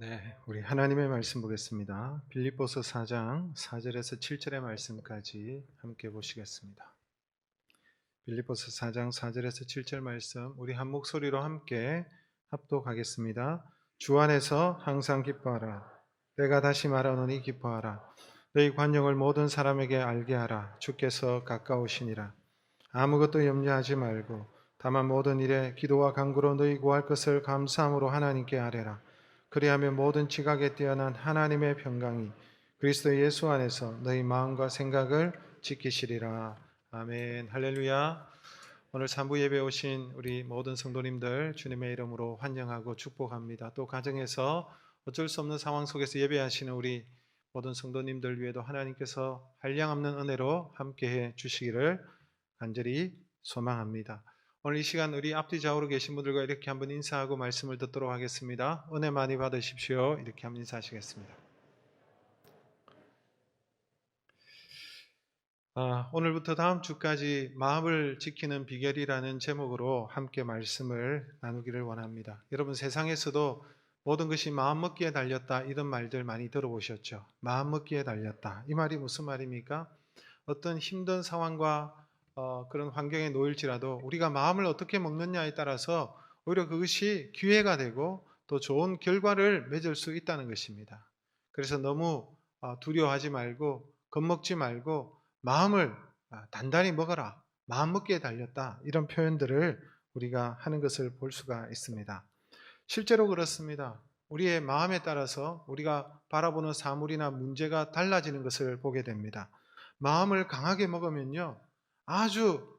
네, 우리 하나님의 말씀 보겠습니다. 빌립보서 4장 4절에서 7절의 말씀까지 함께 보시겠습니다. 빌립보서 4장 4절에서 7절 말씀 우리 한 목소리로 함께 합독하겠습니다. 주 안에서 항상 기뻐하라. 내가 다시 말하노니 기뻐하라. 너희 관용을 모든 사람에게 알게 하라. 주께서 가까우시니라. 아무것도 염려하지 말고 다만 모든 일에 기도와 간구로 너희 구할 것을 감사함으로 하나님께 아뢰라. 그리하면 모든 지각에 뛰어난 하나님의 평강이 그리스도 예수 안에서 너희 마음과 생각을 지키시리라. 아멘. 할렐루야. 오늘 산부 예배 오신 우리 모든 성도님들 주님의 이름으로 환영하고 축복합니다. 또 가정에서 어쩔 수 없는 상황 속에서 예배하시는 우리 모든 성도님들 위에도 하나님께서 한량없는 은혜로 함께해 주시기를 간절히 소망합니다. 오늘 이 시간 우리 앞뒤 좌우로 계신 분들과 이렇게 한번 인사하고 말씀을 듣도록 하겠습니다. 은혜 많이 받으십시오. 이렇게 한번 인사하시겠습니다. 오늘부터 다음 주까지 마음을 지키는 비결이라는 제목으로 함께 말씀을 나누기를 원합니다. 여러분, 세상에서도 모든 것이 마음먹기에 달렸다 이런 말들 많이 들어보셨죠? 마음먹기에 달렸다. 이 말이 무슨 말입니까? 어떤 힘든 상황과 그런 환경에 놓일지라도 우리가 마음을 어떻게 먹느냐에 따라서 오히려 그것이 기회가 되고 또 좋은 결과를 맺을 수 있다는 것입니다. 그래서 너무 두려워하지 말고 겁먹지 말고 마음을 단단히 먹어라. 마음 먹기에 달렸다. 이런 표현들을 우리가 하는 것을 볼 수가 있습니다. 실제로 그렇습니다. 우리의 마음에 따라서 우리가 바라보는 사물이나 문제가 달라지는 것을 보게 됩니다. 마음을 강하게 먹으면요, 아주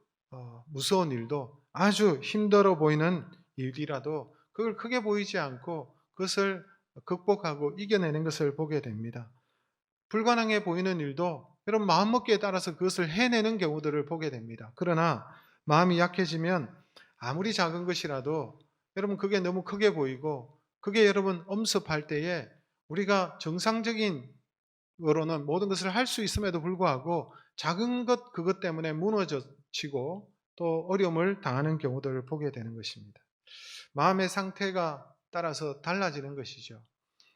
무서운 일도, 아주 힘들어 보이는 일이라도 그걸 크게 보이지 않고 그것을 극복하고 이겨내는 것을 보게 됩니다. 불가능해 보이는 일도 여러분 마음먹기에 따라서 그것을 해내는 경우들을 보게 됩니다. 그러나 마음이 약해지면 아무리 작은 것이라도 여러분 그게 너무 크게 보이고 그게 여러분 엄습할 때에 우리가 정상적인 으로는 모든 것을 할 수 있음에도 불구하고 작은 것 그것 때문에 무너지고 또 어려움을 당하는 경우들을 보게 되는 것입니다. 마음의 상태가 따라서 달라지는 것이죠.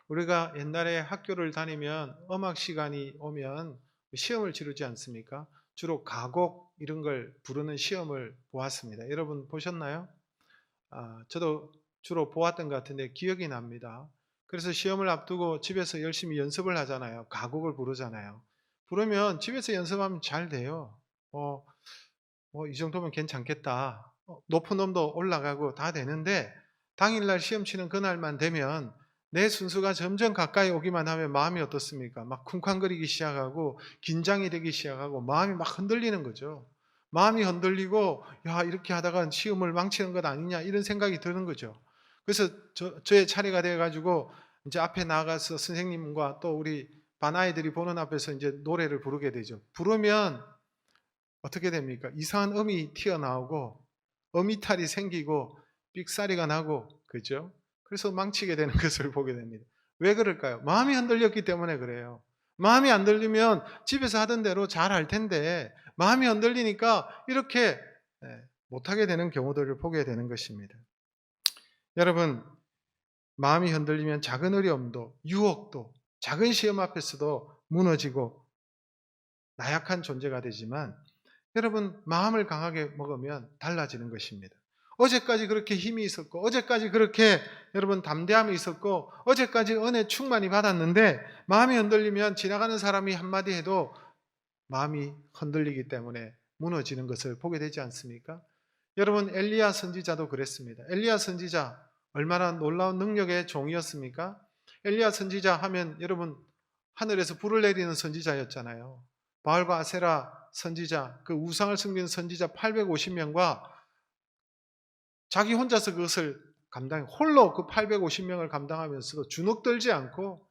우리가 옛날에 학교를 다니면 음악 시간이 오면 시험을 치르지 않습니까? 주로 가곡 이런 걸 부르는 시험을 보았습니다. 여러분 보셨나요? 저도 주로 보았던 것 같은데 기억이 납니다. 그래서 시험을 앞두고 집에서 열심히 연습을 하잖아요. 가곡을 부르잖아요. 부르면 집에서 연습하면 잘 돼요. 이 정도면 괜찮겠다. 높은 음도 올라가고 다 되는데 당일날 시험 치는 그날만 되면 내 순수가 점점 가까이 오기만 하면 마음이 어떻습니까? 막 쿵쾅거리기 시작하고 긴장이 되기 시작하고 마음이 막 흔들리는 거죠. 마음이 흔들리고 야 이렇게 하다가 시험을 망치는 것 아니냐 이런 생각이 드는 거죠. 그래서 저의 차례가 돼가지고 이제 앞에 나가서 선생님과 또 우리 반 아이들이 보는 앞에서 이제 노래를 부르게 되죠. 부르면 어떻게 됩니까? 이상한 음이 튀어나오고 음이탈이 생기고 삑사리가 나고 그죠? 그래서 망치게 되는 것을 보게 됩니다. 왜 그럴까요? 마음이 흔들렸기 때문에 그래요. 마음이 안 들리면 집에서 하던 대로 잘 할 텐데 마음이 흔들리니까 이렇게 못하게 되는 경우들을 보게 되는 것입니다. 여러분, 마음이 흔들리면 작은 어려움도 유혹도 작은 시험 앞에서도 무너지고 나약한 존재가 되지만 여러분 마음을 강하게 먹으면 달라지는 것입니다. 어제까지 그렇게 힘이 있었고 어제까지 그렇게 여러분 담대함이 있었고 어제까지 은혜 충만히 받았는데 마음이 흔들리면 지나가는 사람이 한마디 해도 마음이 흔들리기 때문에 무너지는 것을 보게 되지 않습니까? 여러분 엘리야 선지자도 그랬습니다. 엘리야 선지자 얼마나 놀라운 능력의 종이었습니까? 엘리야 선지자 하면 여러분 하늘에서 불을 내리는 선지자였잖아요. 바알과 아세라 선지자, 그 우상을 섬기는 선지자 850명과 자기 혼자서 그것을 홀로 그 850명을 감당하면서도 주눅 들지 않고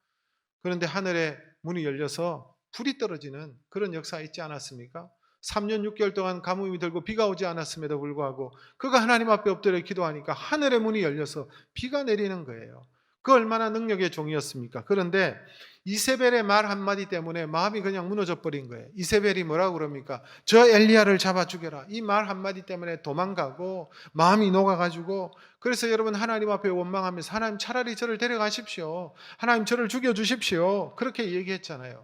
그런데 하늘에 문이 열려서 불이 떨어지는 그런 역사 있지 않았습니까? 3년 6개월 동안 가뭄이 들고 비가 오지 않았음에도 불구하고 그가 하나님 앞에 엎드려 기도하니까 하늘의 문이 열려서 비가 내리는 거예요. 그 얼마나 능력의 종이었습니까? 그런데 이세벨의 말 한마디 때문에 마음이 그냥 무너져 버린 거예요. 이세벨이 뭐라고 그럽니까? 저 엘리야를 잡아 죽여라. 이 말 한마디 때문에 도망가고 마음이 녹아가지고, 그래서 여러분 하나님 앞에 원망하면서 하나님 차라리 저를 데려가십시오. 하나님 저를 죽여주십시오. 그렇게 얘기했잖아요.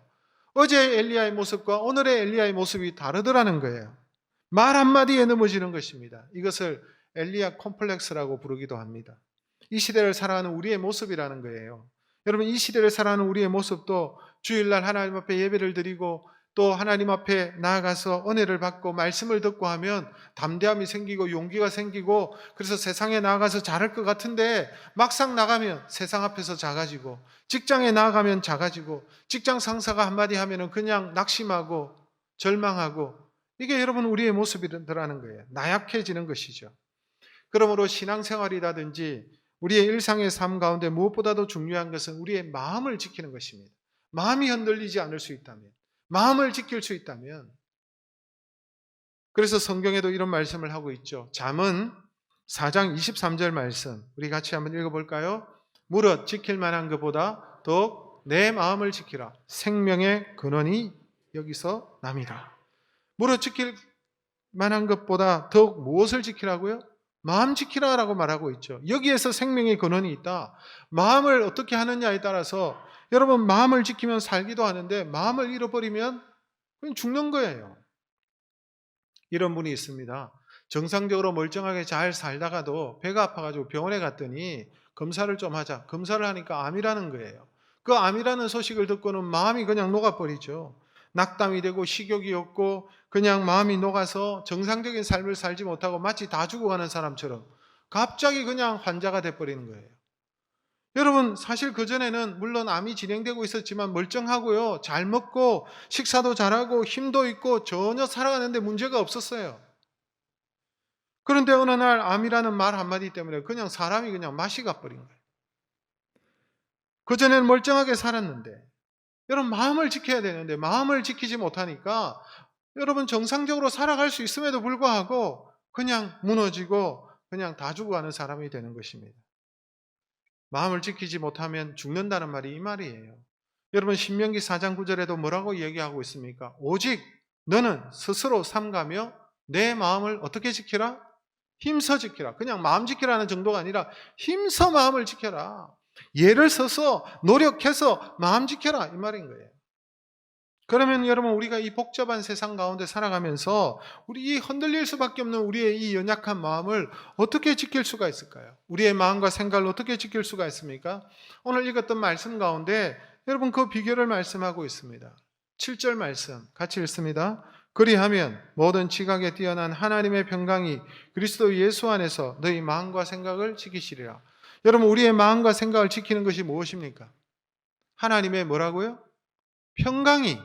어제 엘리야의 모습과 오늘의 엘리야의 모습이 다르더라는 거예요. 말 한마디에 넘어지는 것입니다. 이것을 엘리야 콤플렉스라고 부르기도 합니다. 이 시대를 살아가는 우리의 모습이라는 거예요. 여러분, 이 시대를 살아가는 우리의 모습도 주일날 하나님 앞에 예배를 드리고 또 하나님 앞에 나아가서 은혜를 받고 말씀을 듣고 하면 담대함이 생기고 용기가 생기고, 그래서 세상에 나아가서 잘할 것 같은데 막상 나가면 세상 앞에서 작아지고, 직장에 나아가면 작아지고, 직장 상사가 한마디 하면 그냥 낙심하고 절망하고, 이게 여러분 우리의 모습이라는 거예요. 나약해지는 것이죠. 그러므로 신앙생활이라든지 우리의 일상의 삶 가운데 무엇보다도 중요한 것은 우리의 마음을 지키는 것입니다. 마음이 흔들리지 않을 수 있다면, 마음을 지킬 수 있다면. 그래서 성경에도 이런 말씀을 하고 있죠. 잠언 4장 23절 말씀, 우리 같이 한번 읽어볼까요? 무릇 지킬 만한 것보다 더욱 내 마음을 지키라. 생명의 근원이 여기서 납니다. 무릇 지킬 만한 것보다 더욱 무엇을 지키라고요? 마음 지키라라고 말하고 있죠. 여기에서 생명의 근원이 있다. 마음을 어떻게 하느냐에 따라서, 여러분 마음을 지키면 살기도 하는데 마음을 잃어버리면 그냥 죽는 거예요. 이런 분이 있습니다. 정상적으로 멀쩡하게 잘 살다가도 배가 아파가지고 병원에 갔더니 검사를 좀 하자. 검사를 하니까 암이라는 거예요. 그 암이라는 소식을 듣고는 마음이 그냥 녹아버리죠. 낙담이 되고 식욕이 없고 그냥 마음이 녹아서 정상적인 삶을 살지 못하고 마치 다 죽어가는 사람처럼 갑자기 그냥 환자가 돼버리는 거예요. 여러분, 사실 그전에는 물론 암이 진행되고 있었지만 멀쩡하고요, 잘 먹고 식사도 잘하고 힘도 있고 전혀 살아가는데 문제가 없었어요. 그런데 어느 날 암이라는 말 한마디 때문에 그냥 사람이 그냥 맛이 가버린 거예요. 그전에는 멀쩡하게 살았는데, 여러분 마음을 지켜야 되는데 마음을 지키지 못하니까 여러분 정상적으로 살아갈 수 있음에도 불구하고 그냥 무너지고 그냥 다 죽어가는 사람이 되는 것입니다. 마음을 지키지 못하면 죽는다는 말이 이 말이에요. 여러분 신명기 4장 9절에도 뭐라고 얘기하고 있습니까? 오직 너는 스스로 삼가며 내 마음을 어떻게 지키라? 힘써 지키라. 그냥 마음 지키라는 정도가 아니라 힘써 마음을 지켜라. 예를 써서 노력해서 마음 지켜라, 이 말인 거예요. 그러면 여러분 우리가 이 복잡한 세상 가운데 살아가면서 우리 이 흔들릴 수밖에 없는 우리의 이 연약한 마음을 어떻게 지킬 수가 있을까요? 우리의 마음과 생각을 어떻게 지킬 수가 있습니까? 오늘 읽었던 말씀 가운데 여러분 그 비결을 말씀하고 있습니다. 7절 말씀 같이 읽습니다. 그리하면 모든 지각에 뛰어난 하나님의 평강이 그리스도 예수 안에서 너희 마음과 생각을 지키시리라. 여러분 우리의 마음과 생각을 지키는 것이 무엇입니까? 하나님의 뭐라고요? 평강이.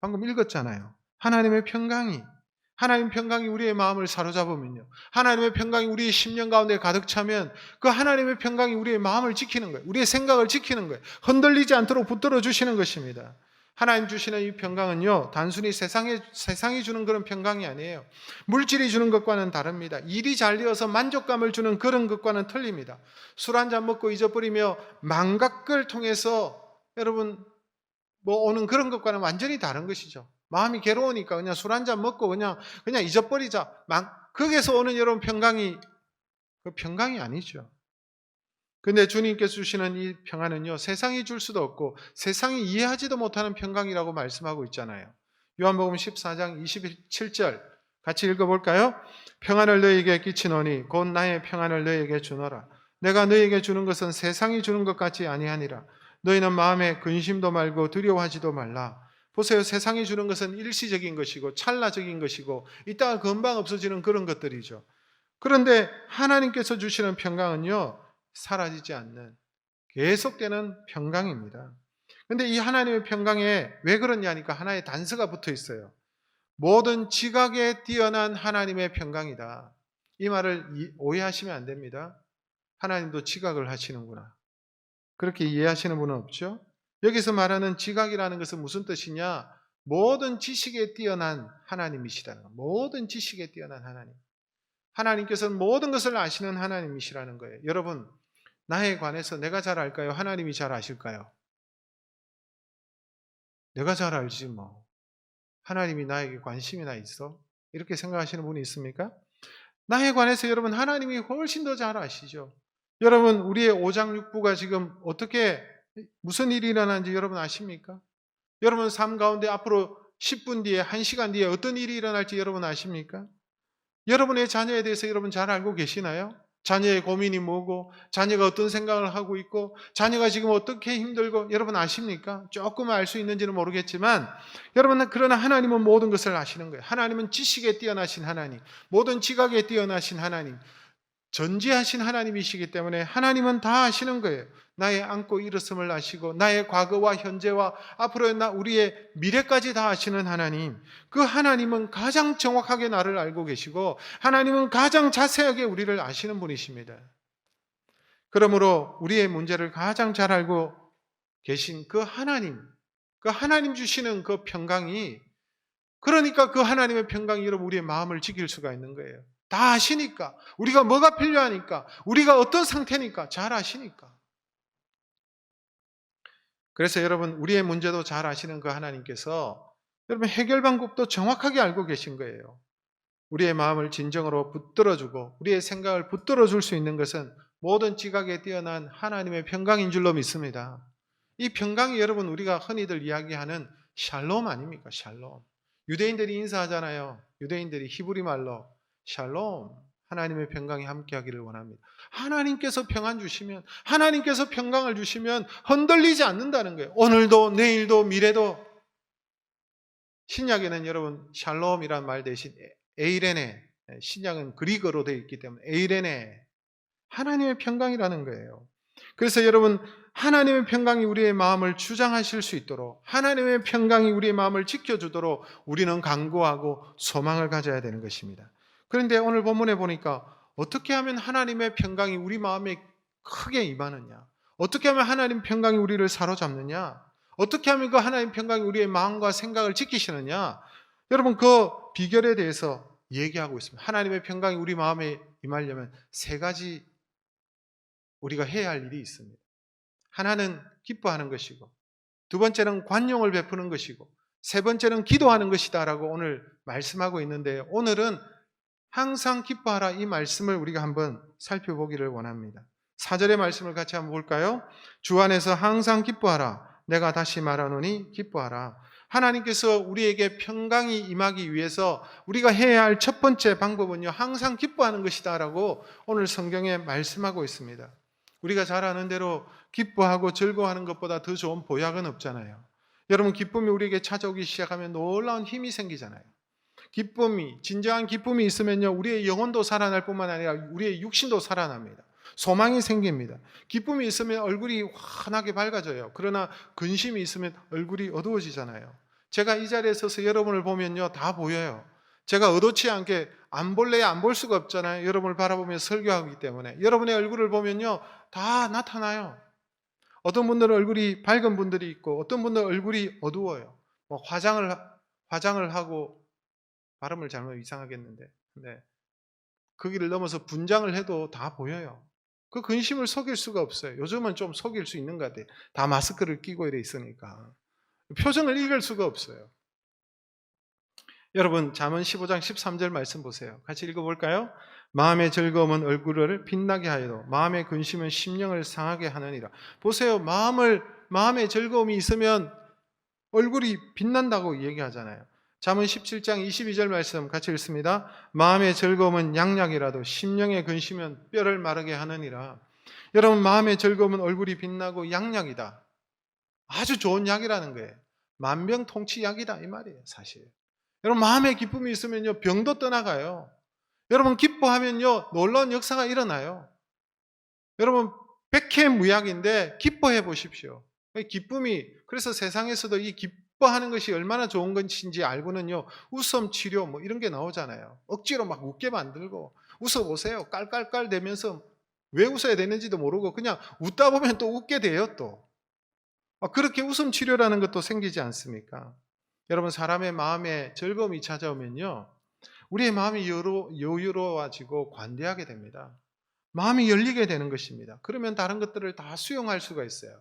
방금 읽었잖아요. 하나님의 평강이. 하나님의 평강이 우리의 마음을 사로잡으면요, 하나님의 평강이 우리의 심령 가운데 가득 차면 그 하나님의 평강이 우리의 마음을 지키는 거예요. 우리의 생각을 지키는 거예요. 흔들리지 않도록 붙들어 주시는 것입니다. 하나님 주시는 이 평강은요, 단순히 세상이 주는 그런 평강이 아니에요. 물질이 주는 것과는 다릅니다. 일이 잘 되어서 만족감을 주는 그런 것과는 틀립니다. 술 한잔 먹고 잊어버리며 망각을 통해서 여러분 오는 그런 것과는 완전히 다른 것이죠. 마음이 괴로우니까 그냥 술 한잔 먹고 그냥 잊어버리자. 거기에서 오는 여러분 평강이 그 평강이 아니죠. 근데 주님께서 주시는 이 평안은요, 세상이 줄 수도 없고 세상이 이해하지도 못하는 평강이라고 말씀하고 있잖아요. 요한복음 14장 27절 같이 읽어볼까요? 평안을 너희에게 끼치노니 곧 나의 평안을 너희에게 주노라. 내가 너희에게 주는 것은 세상이 주는 것 같이 아니하니라. 너희는 마음에 근심도 말고 두려워하지도 말라. 보세요, 세상이 주는 것은 일시적인 것이고 찰나적인 것이고 이따가 금방 없어지는 그런 것들이죠. 그런데 하나님께서 주시는 평강은요, 사라지지 않는 계속되는 평강입니다. 그런데 이 하나님의 평강에 왜 그러냐니까 하나의 단서가 붙어 있어요. 모든 지각에 뛰어난 하나님의 평강이다. 이 말을 오해하시면 안 됩니다. 하나님도 지각을 하시는구나, 그렇게 이해하시는 분은 없죠? 여기서 말하는 지각이라는 것은 무슨 뜻이냐? 모든 지식에 뛰어난 하나님이시라는 거예요. 모든 지식에 뛰어난 하나님. 하나님께서는 모든 것을 아시는 하나님이시라는 거예요. 여러분, 나에 관해서 내가 잘 알까요? 하나님이 잘 아실까요? 내가 잘 알지 뭐. 하나님이 나에게 관심이나 있어? 이렇게 생각하시는 분이 있습니까? 나에 관해서 여러분 하나님이 훨씬 더 잘 아시죠. 여러분 우리의 오장육부가 지금 어떻게 무슨 일이 일어나는지 여러분 아십니까? 여러분 삶 가운데 앞으로 10분 뒤에 1시간 뒤에 어떤 일이 일어날지 여러분 아십니까? 여러분의 자녀에 대해서 여러분 잘 알고 계시나요? 자녀의 고민이 뭐고, 자녀가 어떤 생각을 하고 있고, 자녀가 지금 어떻게 힘들고, 여러분 아십니까? 조금 알 수 있는지는 모르겠지만, 여러분, 그러나 하나님은 모든 것을 아시는 거예요. 하나님은 지식에 뛰어나신 하나님, 모든 지각에 뛰어나신 하나님, 전지하신 하나님이시기 때문에 하나님은 다 아시는 거예요. 나의 안고 일었음을 아시고 나의 과거와 현재와 앞으로의 우리의 미래까지 다 아시는 하나님. 그 하나님은 가장 정확하게 나를 알고 계시고 하나님은 가장 자세하게 우리를 아시는 분이십니다. 그러므로 우리의 문제를 가장 잘 알고 계신 그 하나님 주시는 그 평강이, 그러니까 그 하나님의 평강이 여러분 우리의 마음을 지킬 수가 있는 거예요. 다 아시니까, 우리가 뭐가 필요하니까, 우리가 어떤 상태니까 잘 아시니까. 그래서 여러분 우리의 문제도 잘 아시는 그 하나님께서 여러분 해결 방법도 정확하게 알고 계신 거예요. 우리의 마음을 진정으로 붙들어주고 우리의 생각을 붙들어줄 수 있는 것은 모든 지각에 뛰어난 하나님의 평강인 줄로 믿습니다. 이 평강이 여러분 우리가 흔히들 이야기하는 샬롬 아닙니까? 샬롬. 유대인들이 인사하잖아요. 유대인들이 히브리 말로 샬롬, 하나님의 평강이 함께하기를 원합니다. 하나님께서 평안 주시면, 하나님께서 평강을 주시면 흔들리지 않는다는 거예요. 오늘도 내일도 미래도. 신약에는 여러분 샬롬이란 말 대신 에이레네, 신약은 그리거로 되어 있기 때문에 에이레네, 하나님의 평강이라는 거예요. 그래서 여러분 하나님의 평강이 우리의 마음을 주장하실 수 있도록, 하나님의 평강이 우리의 마음을 지켜주도록 우리는 간구하고 소망을 가져야 되는 것입니다. 그런데 오늘 본문에 보니까 어떻게 하면 하나님의 평강이 우리 마음에 크게 임하느냐, 어떻게 하면 하나님의 평강이 우리를 사로잡느냐, 어떻게 하면 그 하나님의 평강이 우리의 마음과 생각을 지키시느냐, 여러분 그 비결에 대해서 얘기하고 있습니다. 하나님의 평강이 우리 마음에 임하려면 세 가지 우리가 해야 할 일이 있습니다. 하나는 기뻐하는 것이고, 두 번째는 관용을 베푸는 것이고, 세 번째는 기도하는 것이다 라고 오늘 말씀하고 있는데, 오늘은 항상 기뻐하라 이 말씀을 우리가 한번 살펴보기를 원합니다. 4절의 말씀을 같이 한번 볼까요? 주 안에서 항상 기뻐하라. 내가 다시 말하노니 기뻐하라. 하나님께서 우리에게 평강이 임하기 위해서 우리가 해야 할 첫 번째 방법은요, 항상 기뻐하는 것이다 라고 오늘 성경에 말씀하고 있습니다. 우리가 잘 아는 대로 기뻐하고 즐거워하는 것보다 더 좋은 보약은 없잖아요. 여러분 기쁨이 우리에게 찾아오기 시작하면 놀라운 힘이 생기잖아요. 기쁨이, 진정한 기쁨이 있으면요, 우리의 영혼도 살아날 뿐만 아니라 우리의 육신도 살아납니다. 소망이 생깁니다. 기쁨이 있으면 얼굴이 환하게 밝아져요. 그러나 근심이 있으면 얼굴이 어두워지잖아요. 제가 이 자리에 서서 여러분을 보면요, 다 보여요. 제가 의도치 않게 안 볼래야 안 볼 수가 없잖아요. 여러분을 바라보면서 설교하기 때문에. 여러분의 얼굴을 보면요, 다 나타나요. 어떤 분들은 얼굴이 밝은 분들이 있고 어떤 분들은 얼굴이 어두워요. 뭐 화장을 하고, 발음을 잘못 이상하겠는데, 네. 거기를 넘어서 분장을 해도 다 보여요. 그 근심을 속일 수가 없어요. 요즘은 좀 속일 수 있는 것 같아요. 다 마스크를 끼고 이래 있으니까. 표정을 읽을 수가 없어요. 여러분 잠언 15장 13절 말씀 보세요. 같이 읽어볼까요? 마음의 즐거움은 얼굴을 빛나게 하여도 마음의 근심은 심령을 상하게 하느니라. 보세요. 마음의 즐거움이 있으면 얼굴이 빛난다고 얘기하잖아요. 잠언 17장 22절 말씀 같이 읽습니다. 마음의 즐거움은 양약이라도 심령의 근심은 뼈를 마르게 하느니라. 여러분 마음의 즐거움은 얼굴이 빛나고 양약이다. 아주 좋은 약이라는 거예요. 만병통치약이다 이 말이에요 사실. 여러분 마음의 기쁨이 있으면요 병도 떠나가요. 여러분 기뻐하면요 놀라운 역사가 일어나요. 여러분 백해무약인데 기뻐해 보십시오. 기쁨이, 그래서 세상에서도 이 기뻐하는 것이 얼마나 좋은 것인지 알고는요 웃음 치료 뭐 이런 게 나오잖아요. 억지로 막 웃게 만들고, 웃어보세요. 깔깔깔 대면서 왜 웃어야 되는지도 모르고 그냥 웃다 보면 또 웃게 돼요. 또 그렇게 웃음 치료라는 것도 생기지 않습니까? 여러분 사람의 마음에 즐거움이 찾아오면요 우리의 마음이 여유로워지고 관대하게 됩니다. 마음이 열리게 되는 것입니다. 그러면 다른 것들을 다 수용할 수가 있어요.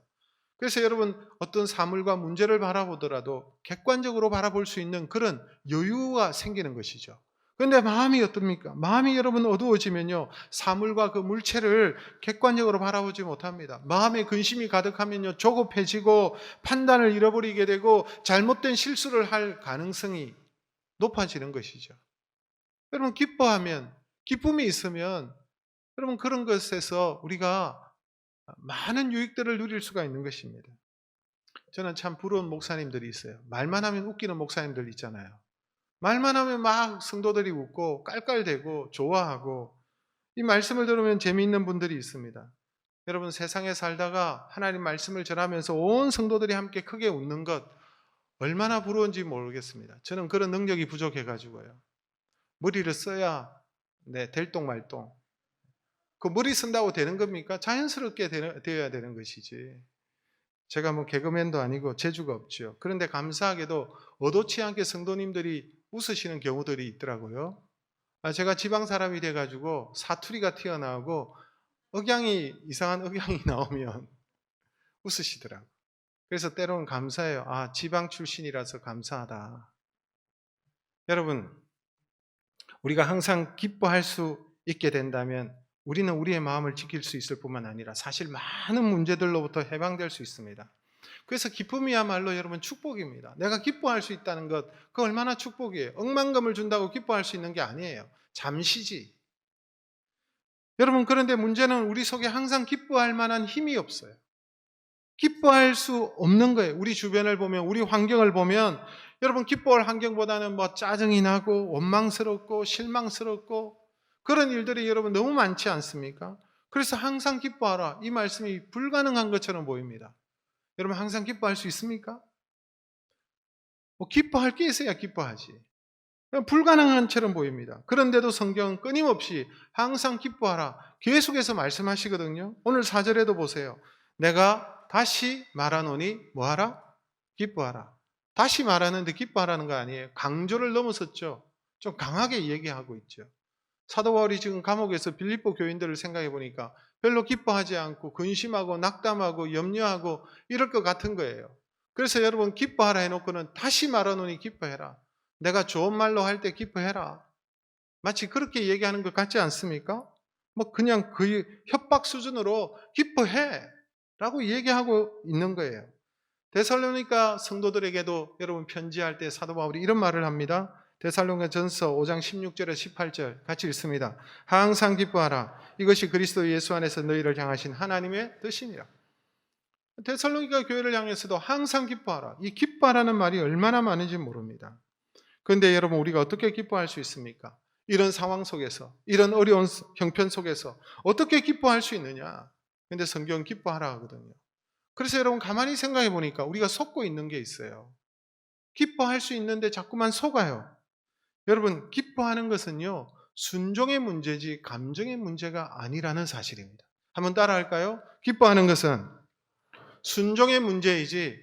그래서 여러분 어떤 사물과 문제를 바라보더라도 객관적으로 바라볼 수 있는 그런 여유가 생기는 것이죠. 그런데 마음이 어떻습니까? 마음이 여러분 어두워지면요, 사물과 그 물체를 객관적으로 바라보지 못합니다. 마음에 근심이 가득하면요, 조급해지고 판단을 잃어버리게 되고 잘못된 실수를 할 가능성이 높아지는 것이죠. 여러분 기뻐하면, 기쁨이 있으면 여러분 그런 것에서 우리가 많은 유익들을 누릴 수가 있는 것입니다. 저는 참 부러운 목사님들이 있어요. 말만 하면 웃기는 목사님들 있잖아요. 말만 하면 막 성도들이 웃고 깔깔대고 좋아하고, 이 말씀을 들으면 재미있는 분들이 있습니다. 여러분 세상에 살다가 하나님 말씀을 전하면서 온 성도들이 함께 크게 웃는 것 얼마나 부러운지 모르겠습니다. 저는 그런 능력이 부족해가지고요. 머리를 써야 될똥말똥. 그 머리 쓴다고 되는 겁니까? 자연스럽게 되어야 되는 것이지. 제가 뭐 개그맨도 아니고 재주가 없죠. 그런데 감사하게도 의도치 않게 성도님들이 웃으시는 경우들이 있더라고요. 제가 지방 사람이 돼가지고 사투리가 튀어나오고 이상한 억양이 나오면 웃으시더라고요. 그래서 때로는 감사해요. 지방 출신이라서 감사하다. 여러분, 우리가 항상 기뻐할 수 있게 된다면 우리는 우리의 마음을 지킬 수 있을 뿐만 아니라 사실 많은 문제들로부터 해방될 수 있습니다. 그래서 기쁨이야말로 여러분 축복입니다. 내가 기뻐할 수 있다는 것, 그거 얼마나 축복이에요. 억만금을 준다고 기뻐할 수 있는 게 아니에요. 잠시지. 여러분, 그런데 문제는 우리 속에 항상 기뻐할 만한 힘이 없어요. 기뻐할 수 없는 거예요. 우리 주변을 보면, 우리 환경을 보면 여러분 기뻐할 환경보다는 짜증이 나고 원망스럽고 실망스럽고 그런 일들이 여러분 너무 많지 않습니까? 그래서 항상 기뻐하라, 이 말씀이 불가능한 것처럼 보입니다. 여러분 항상 기뻐할 수 있습니까? 기뻐할 게 있어야 기뻐하지. 불가능한 처럼 보입니다. 그런데도 성경은 끊임없이 항상 기뻐하라 계속해서 말씀하시거든요. 오늘 4절에도 보세요. 내가 다시 말하노니 뭐하라? 기뻐하라. 다시 말하는데 기뻐하라는 거 아니에요. 강조를 넘어섰죠. 좀 강하게 얘기하고 있죠. 사도 바울이 지금 감옥에서 빌립보 교인들을 생각해 보니까 별로 기뻐하지 않고 근심하고 낙담하고 염려하고 이럴 것 같은 거예요. 그래서 여러분 기뻐하라 해놓고는 다시 말하노니 기뻐해라. 내가 좋은 말로 할 때 기뻐해라. 마치 그렇게 얘기하는 것 같지 않습니까? 그냥 그 협박 수준으로 기뻐해 라고 얘기하고 있는 거예요. 데살로니가 성도들에게도 여러분 편지할 때 사도 바울이 이런 말을 합니다. 데살로니가 전서 5장 16절에 18절 같이 읽습니다. 항상 기뻐하라. 이것이 그리스도 예수 안에서 너희를 향하신 하나님의 뜻이니라. 데살로니가 교회를 향해서도 항상 기뻐하라. 이 기뻐하라는 말이 얼마나 많은지 모릅니다. 그런데 여러분 우리가 어떻게 기뻐할 수 있습니까? 이런 상황 속에서, 이런 어려운 형편 속에서 어떻게 기뻐할 수 있느냐? 그런데 성경은 기뻐하라 하거든요. 그래서 여러분 가만히 생각해 보니까 우리가 속고 있는 게 있어요. 기뻐할 수 있는데 자꾸만 속아요. 여러분 기뻐하는 것은요 순종의 문제지 감정의 문제가 아니라는 사실입니다. 한번 따라 할까요? 기뻐하는 것은 순종의 문제이지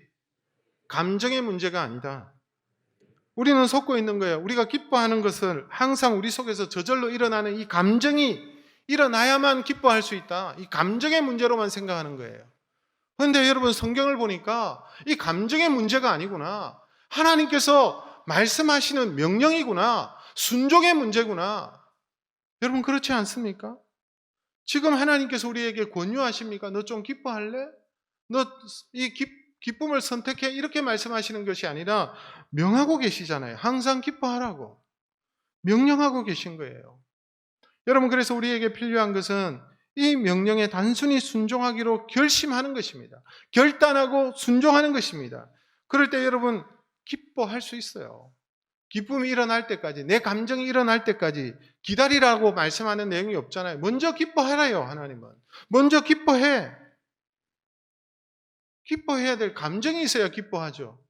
감정의 문제가 아니다. 우리는 속고 있는 거예요. 우리가 기뻐하는 것을 항상 우리 속에서 저절로 일어나는 이 감정이 일어나야만 기뻐할 수 있다. 이 감정의 문제로만 생각하는 거예요. 그런데 여러분 성경을 보니까 이 감정의 문제가 아니구나. 하나님께서 말씀하시는 명령이구나. 순종의 문제구나. 여러분 그렇지 않습니까? 지금 하나님께서 우리에게 권유하십니까? 너 좀 기뻐할래? 너 이 기쁨을 선택해? 이렇게 말씀하시는 것이 아니라 명하고 계시잖아요. 항상 기뻐하라고 명령하고 계신 거예요. 여러분 그래서 우리에게 필요한 것은 이 명령에 단순히 순종하기로 결심하는 것입니다. 결단하고 순종하는 것입니다. 그럴 때 여러분 기뻐할 수 있어요. 기쁨이 일어날 때까지, 내 감정이 일어날 때까지 기다리라고 말씀하는 내용이 없잖아요. 먼저 기뻐하라요. 하나님은 먼저 기뻐해. 기뻐해야 될 감정이 있어야 기뻐하죠.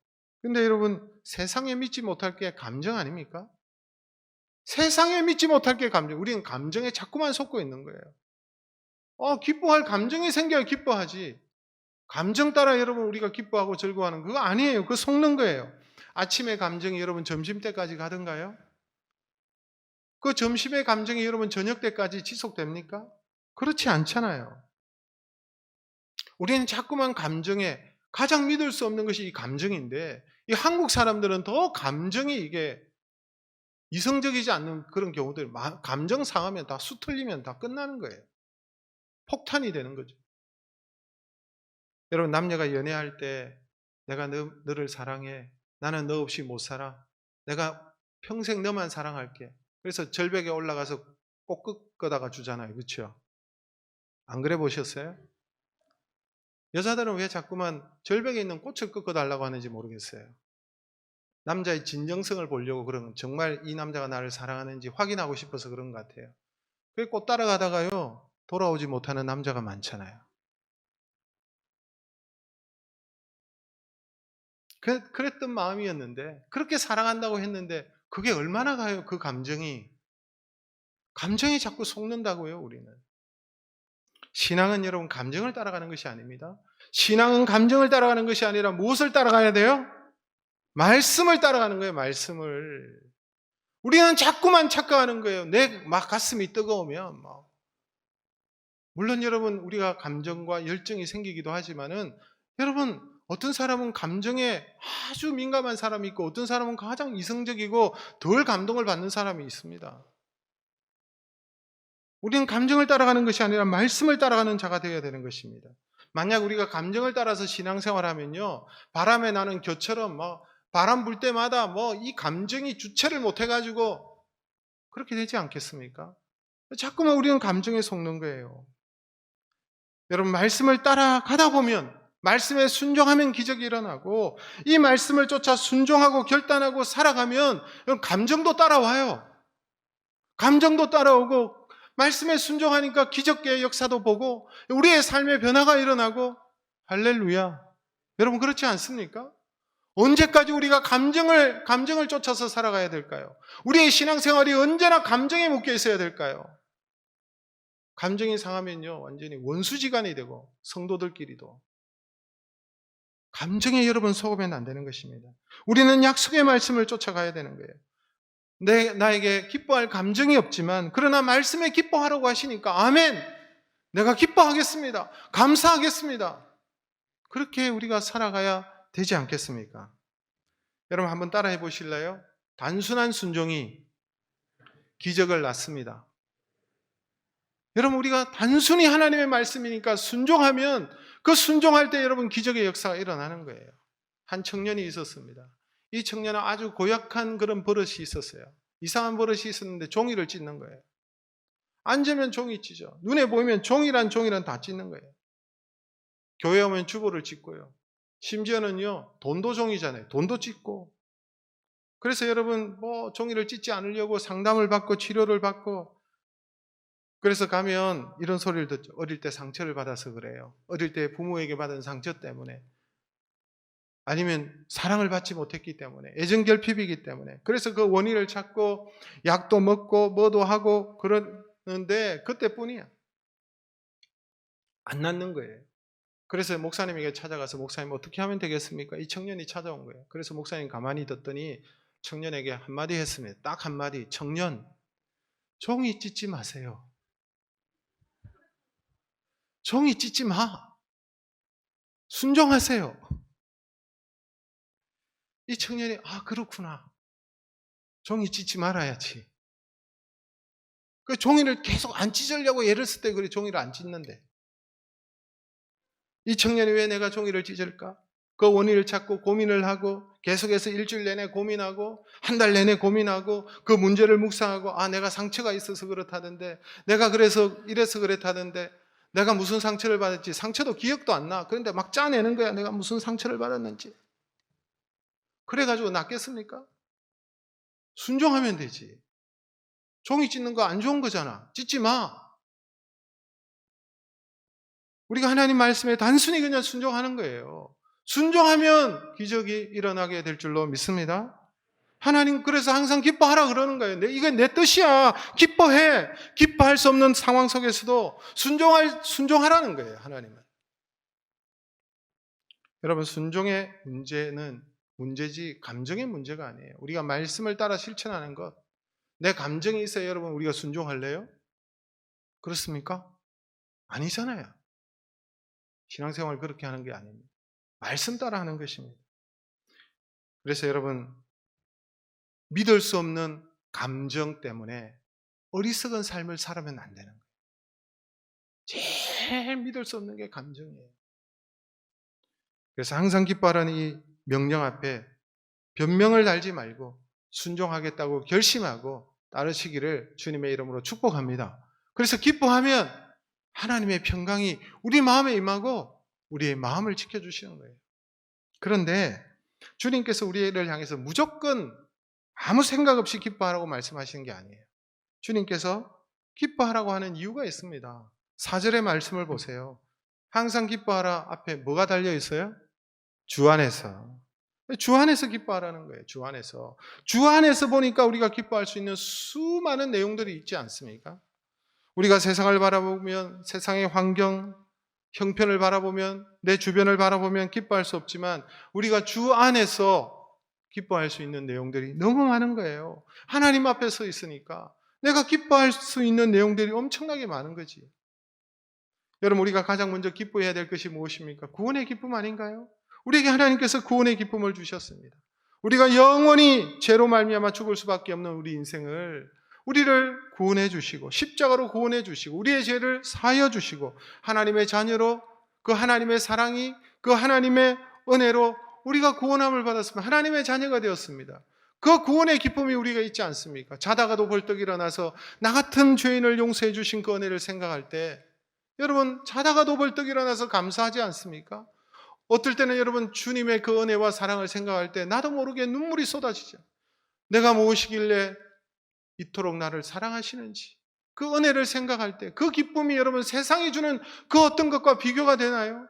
근데 여러분 세상에 믿지 못할 게 감정 아닙니까? 세상에 믿지 못할 게 감정. 우리는 감정에 자꾸만 속고 있는 거예요. 기뻐할 감정이 생겨야 기뻐하지. 감정 따라 여러분 우리가 기뻐하고 즐거워하는 그거 아니에요. 그거 속는 거예요. 아침의 감정이 여러분 점심 때까지 가던가요? 그 점심의 감정이 여러분 저녁 때까지 지속됩니까? 그렇지 않잖아요. 우리는 자꾸만 감정에 가장 믿을 수 없는 것이 이 감정인데 이 한국 사람들은 더 감정이 이게 이성적이지 않는 그런 경우들 감정 상하면 다 수틀리면 다 끝나는 거예요. 폭탄이 되는 거죠. 여러분 남녀가 연애할 때 내가 너를 사랑해. 나는 너 없이 못 살아. 내가 평생 너만 사랑할게. 그래서 절벽에 올라가서 꽃 끄다가 주잖아요. 그렇죠? 안 그래 보셨어요? 여자들은 왜 자꾸만 절벽에 있는 꽃을 꺾어달라고 하는지 모르겠어요. 남자의 진정성을 보려고 그런 정말 이 남자가 나를 사랑하는지 확인하고 싶어서 그런 것 같아요. 그 꽃 따라가다가요 돌아오지 못하는 남자가 많잖아요. 그랬던 마음이었는데 그렇게 사랑한다고 했는데 그게 얼마나 가요? 그 감정이 자꾸 속는다고요. 우리는 신앙은 여러분 감정을 따라가는 것이 아닙니다. 신앙은 감정을 따라가는 것이 아니라 무엇을 따라가야 돼요? 말씀을 따라가는 거예요. 말씀을. 우리는 자꾸만 착각하는 거예요. 내 막 가슴이 뜨거우면 물론 여러분 우리가 감정과 열정이 생기기도 하지만은 여러분 어떤 사람은 감정에 아주 민감한 사람이 있고 어떤 사람은 가장 이성적이고 덜 감동을 받는 사람이 있습니다. 우리는 감정을 따라가는 것이 아니라 말씀을 따라가는 자가 되어야 되는 것입니다. 만약 우리가 감정을 따라서 신앙생활하면요 바람에 나는 겨처럼 바람 불 때마다 이 감정이 주체를 못 해가지고 그렇게 되지 않겠습니까? 자꾸만 우리는 감정에 속는 거예요. 여러분 말씀을 따라가다 보면 말씀에 순종하면 기적이 일어나고 이 말씀을 쫓아 순종하고 결단하고 살아가면 감정도 따라와요. 감정도 따라오고 말씀에 순종하니까 기적의 역사도 보고 우리의 삶의 변화가 일어나고 할렐루야. 여러분 그렇지 않습니까? 언제까지 우리가 감정을 쫓아서 살아가야 될까요? 우리의 신앙생활이 언제나 감정에 묶여 있어야 될까요? 감정이 상하면요 완전히 원수지간이 되고 성도들끼리도 감정에 여러분 속으면 안 되는 것입니다. 우리는 약속의 말씀을 쫓아가야 되는 거예요. 나에게 기뻐할 감정이 없지만 그러나 말씀에 기뻐하라고 하시니까 아멘. 내가 기뻐하겠습니다. 감사하겠습니다. 그렇게 우리가 살아가야 되지 않겠습니까? 여러분 한번 따라해 보실래요? 단순한 순종이 기적을 낳습니다. 여러분 우리가 단순히 하나님의 말씀이니까 순종하면 그 순종할 때 여러분 기적의 역사가 일어나는 거예요. 한 청년이 있었습니다. 이 청년은 아주 고약한 그런 버릇이 있었어요. 이상한 버릇이 있었는데 종이를 찢는 거예요. 앉으면 종이 찢어. 눈에 보이면 종이란 다 찢는 거예요. 교회 오면 주보를 찢고요. 심지어는요 돈도 종이잖아요. 돈도 찢고. 그래서 여러분 종이를 찢지 않으려고 상담을 받고 치료를 받고 그래서 가면 이런 소리를 듣죠. 어릴 때 상처를 받아서 그래요. 어릴 때 부모에게 받은 상처 때문에 아니면 사랑을 받지 못했기 때문에 애정결핍이기 때문에 그래서 그 원인을 찾고 약도 먹고 뭐도 하고 그러는데 그때뿐이야. 안 낫는 거예요. 그래서 목사님에게 찾아가서 목사님 어떻게 하면 되겠습니까? 이 청년이 찾아온 거예요. 그래서 목사님 가만히 듣더니 청년에게 한마디 했습니다. 딱 한마디. 청년, 종이 찢지 마세요. 종이 찢지 마. 순종하세요. 이 청년이 그렇구나. 종이 찢지 말아야지. 그 종이를 계속 안 찢으려고 애를 쓸 때 그래 종이를 안 찢는데. 이 청년이 왜 내가 종이를 찢을까? 그 원인을 찾고 고민을 하고 계속해서 일주일 내내 고민하고 한 달 내내 고민하고 그 문제를 묵상하고 내가 상처가 있어서 그렇다던데 내가 그래서 이래서 그랬다던데 내가 무슨 상처를 받았지 상처도 기억도 안 나. 그런데 막 짜내는 거야. 내가 무슨 상처를 받았는지. 그래가지고 낫겠습니까? 순종하면 되지. 종이 찢는 거 안 좋은 거잖아. 찢지 마. 우리가 하나님 말씀에 단순히 그냥 순종하는 거예요. 순종하면 기적이 일어나게 될 줄로 믿습니다. 하나님 그래서 항상 기뻐하라 그러는 거예요. 이게 내 뜻이야. 기뻐해. 기뻐할 수 없는 상황 속에서도 순종하라는 거예요. 하나님은. 여러분 순종의 문제는 문제지 감정의 문제가 아니에요. 우리가 말씀을 따라 실천하는 것. 내 감정이 있어야 여러분 우리가 순종할래요? 그렇습니까? 아니잖아요. 신앙생활 그렇게 하는 게 아닙니다. 말씀 따라 하는 것입니다. 그래서 여러분, 믿을 수 없는 감정 때문에 어리석은 삶을 살아면 안 되는 거예요. 제일 믿을 수 없는 게 감정이에요. 그래서 항상 기뻐하라는 이 명령 앞에 변명을 달지 말고 순종하겠다고 결심하고 따르시기를 주님의 이름으로 축복합니다. 그래서 기뻐하면 하나님의 평강이 우리 마음에 임하고 우리의 마음을 지켜주시는 거예요. 그런데 주님께서 우리를 향해서 무조건 아무 생각 없이 기뻐하라고 말씀하시는 게 아니에요. 주님께서 기뻐하라고 하는 이유가 있습니다. 4절의 말씀을 보세요. 항상 기뻐하라 앞에 뭐가 달려 있어요? 주 안에서. 주 안에서 기뻐하라는 거예요. 주 안에서. 주 안에서 보니까 우리가 기뻐할 수 있는 수많은 내용들이 있지 않습니까? 우리가 세상을 바라보면, 세상의 환경, 형편을 바라보면, 내 주변을 바라보면 기뻐할 수 없지만 우리가 주 안에서 기뻐할 수 있는 내용들이 너무 많은 거예요. 하나님 앞에 서 있으니까 내가 기뻐할 수 있는 내용들이 엄청나게 많은 거지. 여러분, 우리가 가장 먼저 기뻐해야 될 것이 무엇입니까? 구원의 기쁨 아닌가요? 우리에게 하나님께서 구원의 기쁨을 주셨습니다. 우리가 영원히 죄로 말미암아 죽을 수밖에 없는 우리 인생을 우리를 구원해 주시고 십자가로 구원해 주시고 우리의 죄를 사하여 주시고 하나님의 자녀로 그 하나님의 사랑이 그 하나님의 은혜로 우리가 구원함을 받았으면 하나님의 자녀가 되었습니다. 그 구원의 기쁨이 우리가 있지 않습니까? 자다가도 벌떡 일어나서 나 같은 죄인을 용서해 주신 그 은혜를 생각할 때 여러분 자다가도 벌떡 일어나서 감사하지 않습니까? 어떨 때는 여러분 주님의 그 은혜와 사랑을 생각할 때 나도 모르게 눈물이 쏟아지죠. 내가 무엇이길래 이토록 나를 사랑하시는지 그 은혜를 생각할 때 그 기쁨이 여러분 세상이 주는 그 어떤 것과 비교가 되나요?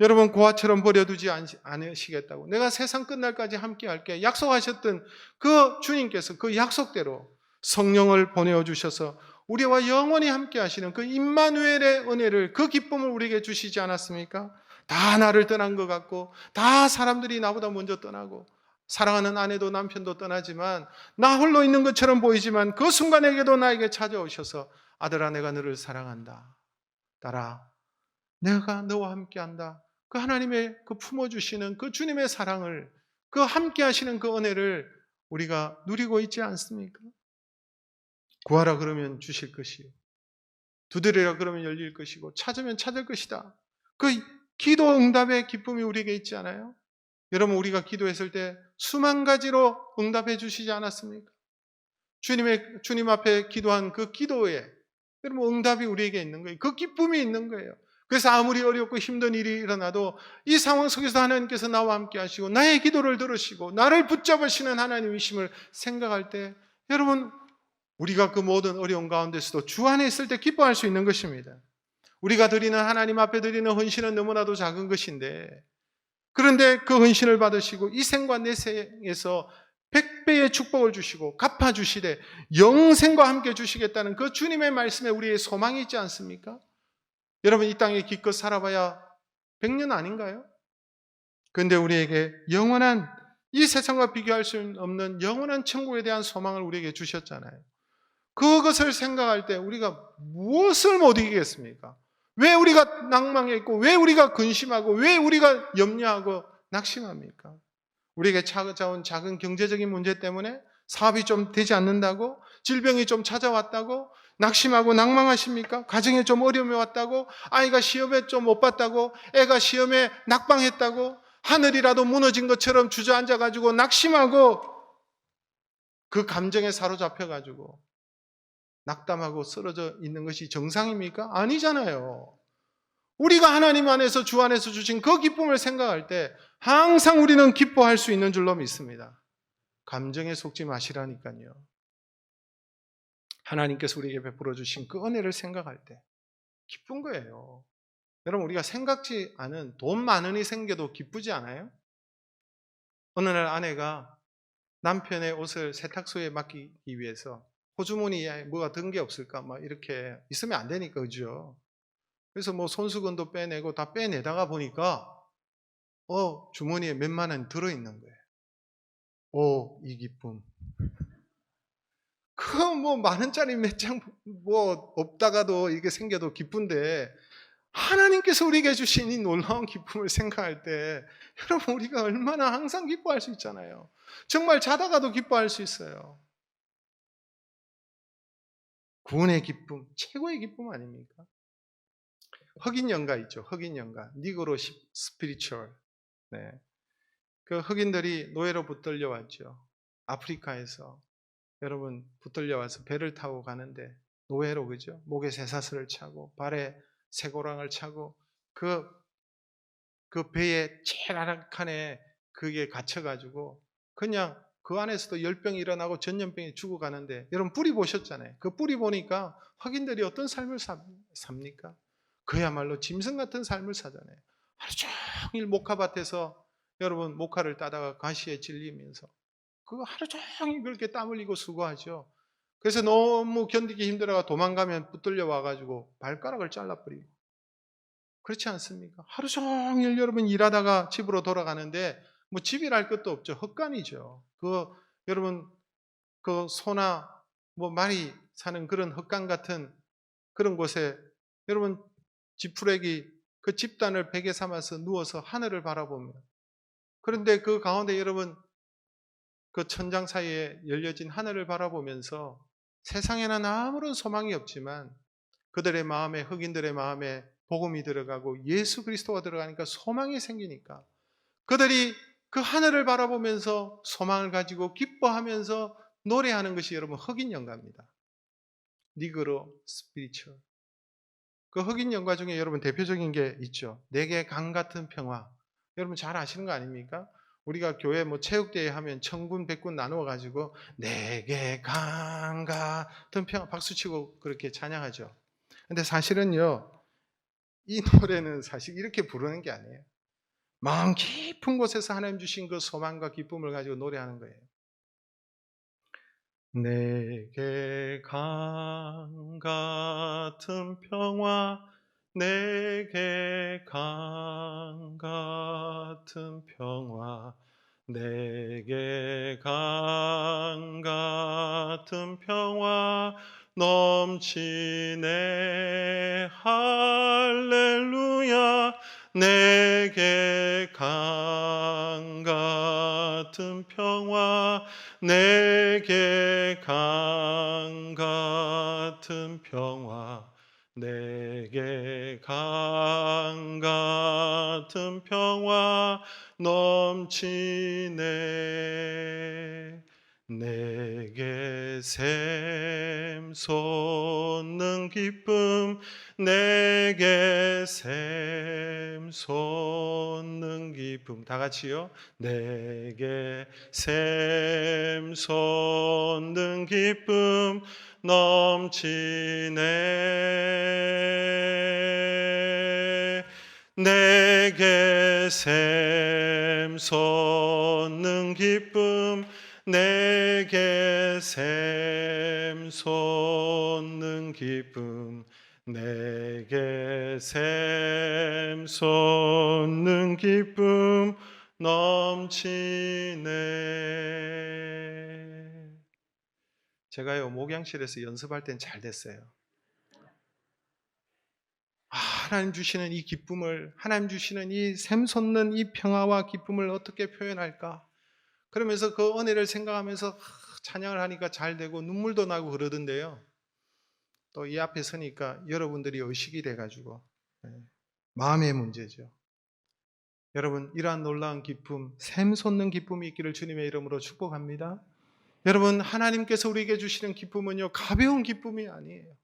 여러분 고아처럼 버려두지 않으시겠다고 내가 세상 끝날까지 함께 할게 약속하셨던 그 주님께서 그 약속대로 성령을 보내주셔서 우리와 영원히 함께 하시는 그 임마누엘의 은혜를 그 기쁨을 우리에게 주시지 않았습니까? 다 나를 떠난 것 같고 다 사람들이 나보다 먼저 떠나고 사랑하는 아내도 남편도 떠나지만 나 홀로 있는 것처럼 보이지만 그 순간에게도 나에게 찾아오셔서 아들아 내가 너를 사랑한다. 딸아 내가 너와 함께한다. 그 하나님의 그 품어주시는 그 주님의 사랑을 그 함께하시는 그 은혜를 우리가 누리고 있지 않습니까? 구하라 그러면 주실 것이요 두드리라 그러면 열릴 것이고 찾으면 찾을 것이다. 그 기도 응답의 기쁨이 우리에게 있지 않아요? 여러분 우리가 기도했을 때 수만 가지로 응답해 주시지 않았습니까? 주님 앞에 기도한 그 기도에 여러분 응답이 우리에게 있는 거예요. 그 기쁨이 있는 거예요. 그래서 아무리 어렵고 힘든 일이 일어나도 이 상황 속에서 하나님께서 나와 함께 하시고 나의 기도를 들으시고 나를 붙잡으시는 하나님이심을 생각할 때 여러분 우리가 그 모든 어려운 가운데서도 주 안에 있을 때 기뻐할 수 있는 것입니다. 우리가 드리는 하나님 앞에 드리는 헌신은 너무나도 작은 것인데 그런데 그 헌신을 받으시고 이 생과 내 생에서 100배의 축복을 주시고 갚아주시되 영생과 함께 주시겠다는 그 주님의 말씀에 우리의 소망이 있지 않습니까? 여러분 이 땅에 기껏 살아봐야 100년 아닌가요? 그런데 우리에게 영원한 이 세상과 비교할 수 없는 영원한 천국에 대한 소망을 우리에게 주셨잖아요. 그것을 생각할 때 우리가 무엇을 못 이기겠습니까? 왜 우리가 낭망해 있고 왜 우리가 근심하고 왜 우리가 염려하고 낙심합니까? 우리에게 찾아온 작은 경제적인 문제 때문에 사업이 좀 되지 않는다고? 질병이 좀 찾아왔다고? 낙심하고 낭망하십니까? 가정에 좀 어려움이 왔다고? 아이가 시험에 좀 못 봤다고? 애가 시험에 낙방했다고? 하늘이라도 무너진 것처럼 주저앉아가지고 낙심하고 그 감정에 사로잡혀가지고 낙담하고 쓰러져 있는 것이 정상입니까? 아니잖아요. 우리가 하나님 안에서 주 안에서 주신 그 기쁨을 생각할 때 항상 우리는 기뻐할 수 있는 줄로 믿습니다. 감정에 속지 마시라니까요. 하나님께서 우리에게 베풀어 주신 그 은혜를 생각할 때 기쁜 거예요. 여러분 우리가 생각지 않은 돈 많으니 생겨도 기쁘지 않아요? 어느 날 아내가 남편의 옷을 세탁소에 맡기기 위해서 호주머니에 뭐가 든 게 없을까 막 이렇게 있으면 안 되니까 그죠? 그래서 뭐 손수건도 빼내고 다 빼내다가 보니까 주머니에 몇만 원 들어있는 거예요. 이 기쁨. 그거 뭐 만 원짜리 몇 장 뭐 없다가도 이게 생겨도 기쁜데, 하나님께서 우리에게 주신 이 놀라운 기쁨을 생각할 때 여러분 우리가 얼마나 항상 기뻐할 수 있잖아요. 정말 자다가도 기뻐할 수 있어요. 구원의 기쁨, 최고의 기쁨 아닙니까? 흑인 연가 있죠. 흑인 연가. 니그로 스피리추얼. 네. 그 흑인들이 노예로 붙들려 왔죠. 아프리카에서. 여러분 붙들려 와서 배를 타고 가는데 노예로, 그죠? 목에 쇠사슬을 차고 발에 쇠고랑을 차고 그 배에 제일 아락칸에 그게 갇혀가지고 그냥 그 안에서도 열병이 일어나고 전염병이 죽어가는데, 여러분 뿌리 보셨잖아요. 그 뿌리 보니까 흑인들이 어떤 삶을 삽니까? 그야말로 짐승 같은 삶을 사잖아요. 하루 종일 목화밭에서 여러분 목화를 따다가 가시에 찔리면서 그거 하루 종일 그렇게 땀 흘리고 수고하죠. 그래서 너무 견디기 힘들어가 도망가면 붙들려 와가지고 발가락을 잘라버리고, 그렇지 않습니까? 하루 종일 여러분 일하다가 집으로 돌아가는데 뭐 집이랄 것도 없죠. 헛간이죠. 여러분 그 소나 뭐 말이 사는 그런 헛간 같은 그런 곳에 여러분 지푸레기 그 집단을 베개 삼아서 누워서 하늘을 바라보며, 그런데 그 가운데 여러분 그 천장 사이에 열려진 하늘을 바라보면서 세상에는 아무런 소망이 없지만 그들의 마음에, 흑인들의 마음에 복음이 들어가고 예수 그리스도가 들어가니까 소망이 생기니까 그들이 그 하늘을 바라보면서 소망을 가지고 기뻐하면서 노래하는 것이 여러분 흑인 연가입니다. 니그로 스피리추얼. 그 흑인 연가 중에 여러분 대표적인 게 있죠. 내게 강 같은 평화. 여러분 잘 아시는 거 아닙니까? 우리가 교회 뭐 체육대회 하면 천군 백군 나누어 가지고 내게 강 같은 평화 박수치고 그렇게 찬양하죠. 근데 사실은요, 이 노래는 사실 이렇게 부르는 게 아니에요. 마음 깊은 곳에서 하나님 주신 그 소망과 기쁨을 가지고 노래하는 거예요. 내게 강 같은 평화, 내게 강 같은 평화, 내게 강 같은 평화 넘치네 할렐루야. 내게 강 같은 평화, 내게 강 같은 평화, 내게 강 같은 평화 넘치네. 내게 샘 솟는 기쁨, 내게 샘 솟는 기쁨. 다 같이요. 내게 샘 솟는 기쁨 넘치네. 내게 샘 솟는 기쁨, 내게 샘 솟는 기쁨, 내게 샘 솟는 기쁨 넘치네. 제가요 목양실에서 연습할 땐 잘 됐어요. 하나님 주시는 이 기쁨을, 하나님 주시는 이 샘솟는 이 평화와 기쁨을 어떻게 표현할까? 그러면서 그 은혜를 생각하면서 찬양을 하니까 잘 되고 눈물도 나고 그러던데요. 또 이 앞에 서니까 여러분들이 의식이 돼가지고 마음의 문제죠. 여러분 이러한 놀라운 기쁨, 샘솟는 기쁨이 있기를 주님의 이름으로 축복합니다. 여러분 하나님께서 우리에게 주시는 기쁨은요 가벼운 기쁨이 아니에요.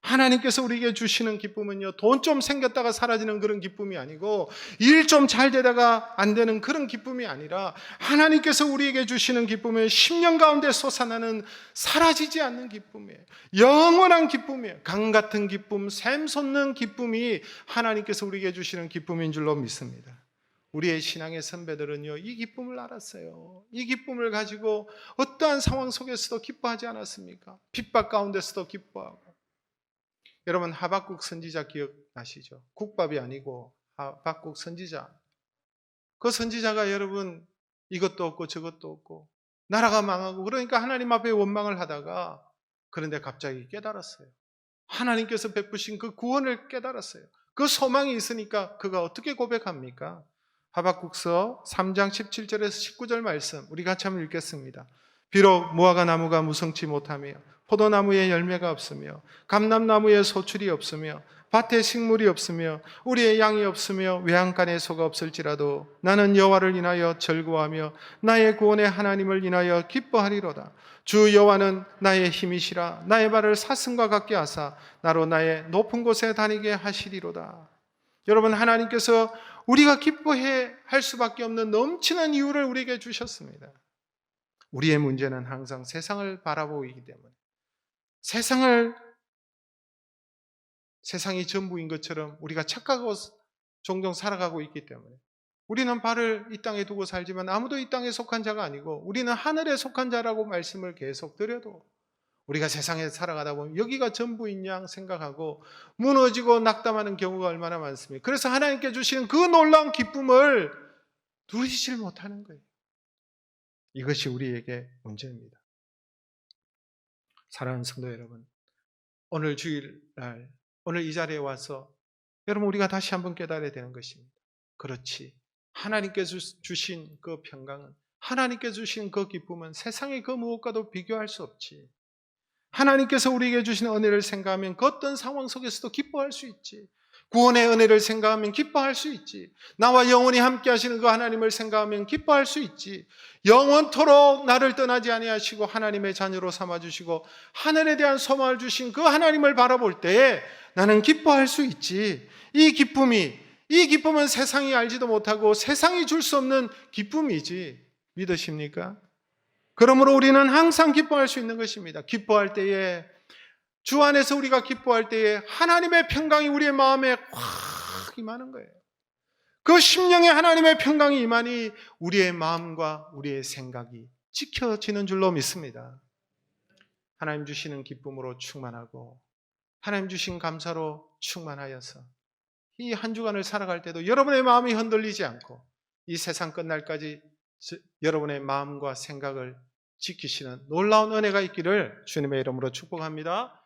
하나님께서 우리에게 주시는 기쁨은요 돈 좀 생겼다가 사라지는 그런 기쁨이 아니고 일 좀 잘 되다가 안 되는 그런 기쁨이 아니라 하나님께서 우리에게 주시는 기쁨은 10년 가운데 솟아나는 사라지지 않는 기쁨이에요. 영원한 기쁨이에요. 강 같은 기쁨, 샘솟는 기쁨이 하나님께서 우리에게 주시는 기쁨인 줄로 믿습니다. 우리의 신앙의 선배들은요 이 기쁨을 알았어요. 이 기쁨을 가지고 어떠한 상황 속에서도 기뻐하지 않았습니까? 핍박 가운데서도 기뻐하고. 여러분 하박국 선지자 기억나시죠? 국밥이 아니고 하박국 선지자. 그 선지자가 여러분 이것도 없고 저것도 없고 나라가 망하고 그러니까 하나님 앞에 원망을 하다가 그런데 갑자기 깨달았어요. 하나님께서 베푸신 그 구원을 깨달았어요. 그 소망이 있으니까 그가 어떻게 고백합니까? 하박국서 3장 17절에서 19절 말씀 우리 같이 한번 읽겠습니다. 비록 무화과 나무가 무성치 못하며 포도나무에 열매가 없으며 감람나무에 소출이 없으며 밭에 식물이 없으며 우리의 양이 없으며 외양간에 소가 없을지라도 나는 여호와를 인하여 즐거워하며 나의 구원의 하나님을 인하여 기뻐하리로다. 주 여호와는 나의 힘이시라. 나의 발을 사슴과 같게 하사 나로 나의 높은 곳에 다니게 하시리로다. 여러분, 하나님께서 우리가 기뻐해 할 수밖에 없는 넘치는 이유를 우리에게 주셨습니다. 우리의 문제는 항상 세상을 바라보이기 때문에 세상이 전부인 것처럼 우리가 착각하고 종종 살아가고 있기 때문에 우리는 발을 이 땅에 두고 살지만 아무도 이 땅에 속한 자가 아니고 우리는 하늘에 속한 자라고 말씀을 계속 드려도 우리가 세상에 살아가다 보면 여기가 전부인 양 생각하고 무너지고 낙담하는 경우가 얼마나 많습니까? 그래서 하나님께 주시는 그 놀라운 기쁨을 누리질 못하는 거예요. 이것이 우리에게 문제입니다. 사랑하는 성도 여러분, 오늘 주일날 오늘 이 자리에 와서 여러분 우리가 다시 한번 깨달아야 되는 것입니다. 그렇지, 하나님께서 주신 그 평강은, 하나님께서 주신 그 기쁨은 세상의 그 무엇과도 비교할 수 없지. 하나님께서 우리에게 주신 은혜를 생각하면 그 어떤 상황 속에서도 기뻐할 수 있지. 구원의 은혜를 생각하면 기뻐할 수 있지. 나와 영원히 함께 하시는 그 하나님을 생각하면 기뻐할 수 있지. 영원토록 나를 떠나지 아니하시고 하나님의 자녀로 삼아주시고 하늘에 대한 소망을 주신 그 하나님을 바라볼 때에 나는 기뻐할 수 있지. 이 기쁨은 세상이 알지도 못하고 세상이 줄 수 없는 기쁨이지. 믿으십니까? 그러므로 우리는 항상 기뻐할 수 있는 것입니다. 기뻐할 때에, 주 안에서 우리가 기뻐할 때에 하나님의 평강이 우리의 마음에 확 임하는 거예요. 그 심령에 하나님의 평강이 임하니 우리의 마음과 우리의 생각이 지켜지는 줄로 믿습니다. 하나님 주시는 기쁨으로 충만하고 하나님 주신 감사로 충만하여서 이 한 주간을 살아갈 때도 여러분의 마음이 흔들리지 않고 이 세상 끝날까지 여러분의 마음과 생각을 지키시는 놀라운 은혜가 있기를 주님의 이름으로 축복합니다.